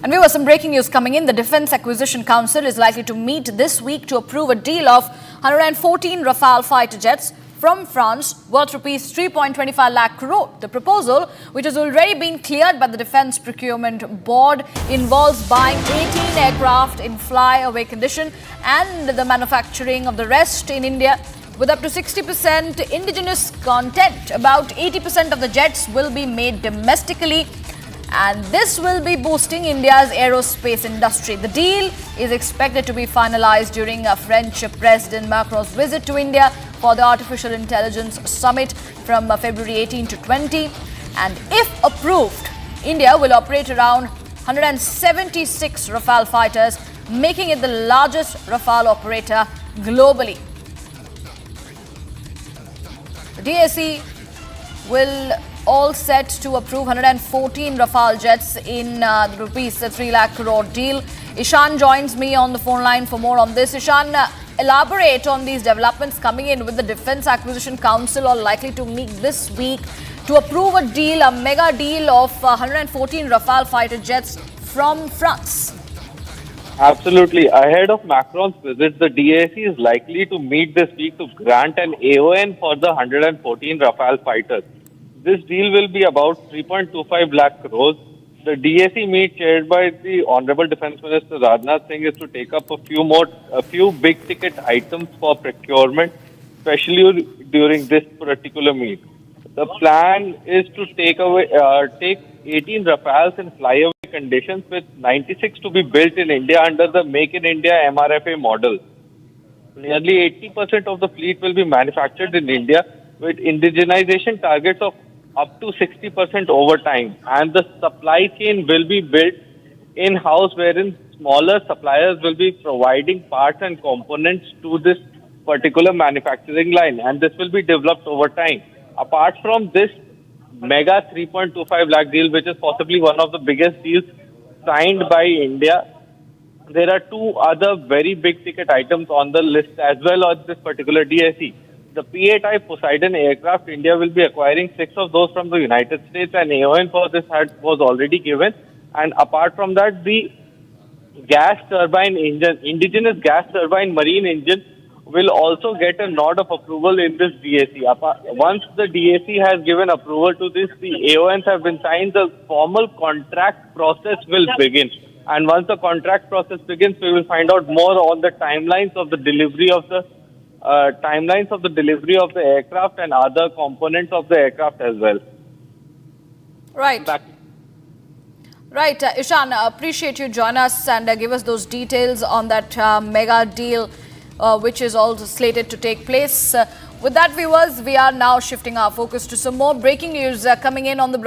And we have some breaking news coming in. The Defence Acquisition Council is likely to meet this week to approve a deal of 114 Rafale fighter jets from France worth rupees 3.25 lakh crore. The proposal, which has already been cleared by the Defence Procurement Board, involves buying 18 aircraft in fly-away condition and the manufacturing of the rest in India with up to 60% indigenous content. About 80% of the jets will be made domestically, and this will be boosting India's aerospace industry. The deal is expected to be finalized during French President Macron's visit to India for the Artificial Intelligence Summit from February 18 to 20. And if approved, India will operate around 176 Rafale fighters, making it the largest Rafale operator globally. The DAC will all set to approve 114 Rafale jets in the rupees 3 lakh crore deal. Ishan joins me on the phone line for more on this. Ishan, elaborate on these developments coming in with the Defence Acquisition Council are likely to meet this week to approve a deal, a mega deal of 114 Rafale fighter jets from France. Absolutely. Ahead of Macron's visit, the DAC is likely to meet this week to grant an AON for the 114 Rafale fighters. This deal will be about 3.25 lakh crores. The DAC meet chaired by the Honorable Defence Minister Rajnath Singh is to take up a few big ticket items for procurement, especially during this particular meet. The plan is to take 18 Rafales in flyaway conditions, with 96 to be built in India under the Make in India MRFA model. Nearly 80% of the fleet will be manufactured in India, with indigenization targets of up to 60% over time, and the supply chain will be built in-house, wherein smaller suppliers will be providing parts and components to this particular manufacturing line, and this will be developed over time. Apart from this mega 3.25 lakh deal, which is possibly one of the biggest deals signed by India, there are two other very big ticket items on the list as well on this particular DAC. The PA type Poseidon aircraft, India will be acquiring 6 of those from the United States, and AON for this was already given. And apart from that, the gas turbine engine, indigenous gas turbine marine engine, will also get a nod of approval in this DAC. Once the DAC has given approval to this, the AONs have been signed, the formal contract process will begin. And once the contract process begins, we will find out more on the timelines of the delivery of the aircraft and other components of the aircraft as well. Right. Right. Ishan, appreciate you join us and give us those details on that mega deal, which is also slated to take place. With that, viewers, we are now shifting our focus to some more breaking news coming in on the